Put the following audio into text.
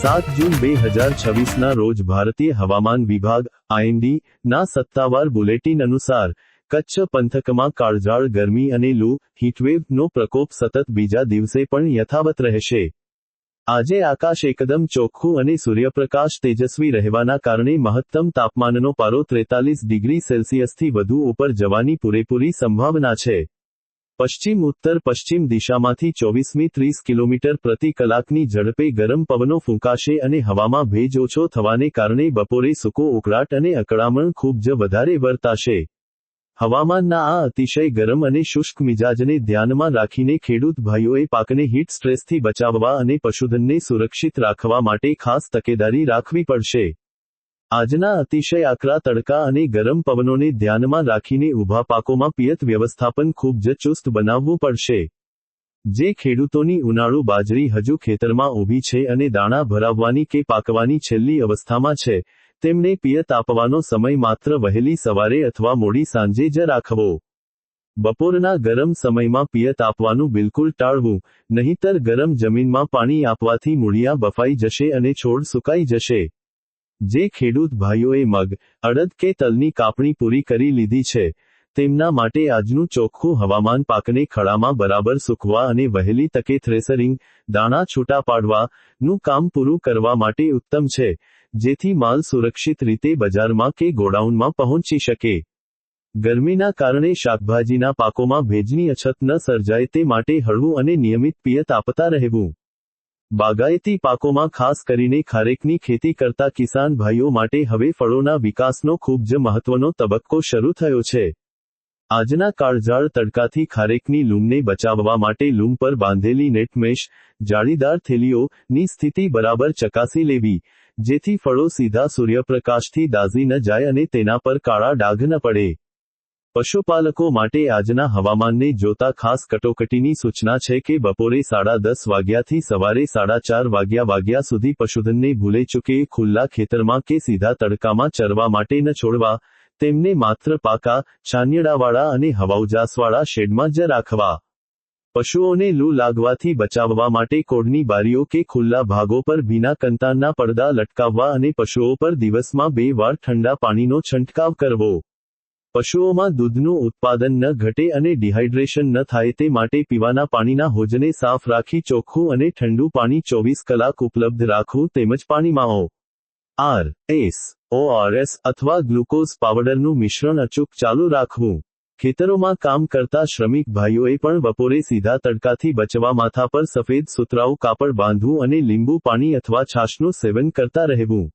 7 જૂન 2026ના રોજ ભારતીય હવામાન વિભાગ આઈએમડી ના સત્તાવાર બુલેટિન અનુસાર કચ્છ પંથકમાં કાળઝાળ ગરમી અને લૂ હીટવેવનો પ્રકોપ સતત બીજા દિવસે પણ યથાવત રહેશે। આજે આકાશ એકદમ ચોખ્ખું અને સૂર્યપ્રકાશ તેજસ્વી રહેવાના કારણે મહત્તમ તાપમાનનો પારો 43 ડિગ્રી સેલ્સિયસથી વધુ ઉપર જવાની પૂરેપૂરી સંભાવના છે। પશ્ચિમ ઉત્તર પશ્ચિમ દિશામાંથી 24 30 કિલોમીટર પ્રતિ કલાકની ઝડપે ગરમ પવનો ફૂંકાશે અને હવામાં ભેજ ઓછો થવાને કારણે બપોરે સૂકો ઉકળાટ અને અકળામણ ખૂબ જ વધારે વર્તાશે। હવામાનના આ અતિશય ગરમ અને શુષ્ક મિજાજને ધ્યાનમાં રાખીને ખેડૂત ભાઈઓએ પાકને હીટ સ્ટ્રેસથી બચાવવા અને પશુધનને સુરક્ષિત રાખવા માટે ખાસ તકેદારી રાખવી પડશે। આજના અતિશય આકરા તડકા અને ગરમ પવનોને ધ્યાનમાં રાખીને ઊભા પાકોમાં પિયત વ્યવસ્થાપન ખૂબ જ ચુસ્ત બનાવવું પડશે। જે ખેડૂતોની ઉનાળુ બાજરી હજુ ખેતરમાં ઊભી છે અને દાણા ભરાવવાની કે પાકવાની છેલ્લી અવસ્થામાં છે, તેમને પિયત આપવાનો સમય માત્ર વહેલી સવારે અથવા મોડી સાંજે જ રાખવો। બપોરના ગરમ સમયમાં પિયત આપવાનું બિલકુલ ટાળવું, નહીંતર ગરમ જમીનમાં પાણી આપવાથી મૂળિયાં બફાઈ જશે અને છોડ સુકાઈ જશે। જે ખેડૂત ભાઈઓએ મગ, અડદ કે તલની કાપણી પૂરી કરી લીધી છે, તેમના માટે આજનું ચોખ્ખું હવામાન પાકને ખળામાં બરાબર સૂકવા અને વહેલી તકે થ્રેસરિંગ, દાણા છૂટા પાડવાનું કામ પૂરું કરવા માટે ઉત્તમ છે, જેથી માલ સુરક્ષિત રીતે બજારમાં કે ગોડાઉનમાં પહોંચી શકે। ગરમીના કારણે શાકભાજીના પાકોમાં ભેજની અછત ન સર્જાય તે માટે હળવું અને નિયમિત પિયત આપતા રહેવું। બાગાયતી પાકોમાં ખાસ કરીને ખારેકની ખેતી કરતા કિસાન ભાઈઓ માટે હવે ફળોના વિકાસનો ખૂબ જ મહત્વનો તબક્કો શરૂ થયો છે। આજના કાળઝાળ તડકાથી ખારેકની લૂમને બચાવવા માટે લૂમ પર બાંધેલી નેટ મેશ, જાળીદાર થેલીઓની સ્થિતિ બરાબર ચકાસી લેવી, જેથી ફળો સીધા સૂર્યપ્રકાશથી દાઝી ન જાય અને તેના પર કાળા ડાઘ ન પડે। પશુપાલકો માટે આજના હવામાનને જોતા ખાસ કટોકટીની સૂચના છે કે બપોરે 10:30 વાગ્યાથી સવારે 4:30 વાગ્યા સુધી પશુધનને ભૂલે ચૂકે ખુલ્લા ખેતરમાં કે સીધા તડકામાં ચરવા માટે ન છોડવા, તેમને માત્ર પાકા, છાંયડાવાળા અને હવાઉજાસવાળા શેડમાં જ રાખવા। પશુઓને લૂ લાગવાથી બચાવવા માટે કોડની બારીઓ કે ખુલ્લા ભાગો પર ભીના કંતાનના પડદા લટકાવવા અને પશુઓ પર દિવસમાં 2 વાર ઠંડા પાણીનો છંટકાવ કરવો। પશુઓમાં દૂધનું ઉત્પાદન ન ઘટે અને ડિહાઇડ્રેશન ન થાય તે માટે પીવાના પાણીના હોજને સાફ રાખી ચોખ્ખું અને ઠંડુ પાણી 24 કલાક ઉપલબ્ધ રાખવું તેમજ પાણીમાં ORS અથવા ગ્લુકોઝ પાવડરનું મિશ્રણ અચૂક ચાલુ રાખવું। ખેતરોમાં કામ કરતા શ્રમિક ભાઈઓએ પણ બપોરે સીધા તડકાથી બચવા માથા પર સફેદ સુતરાઉ કાપડ બાંધવું અને લીંબુ પાણી અથવા છાશનું સેવન કરતા રહેવું।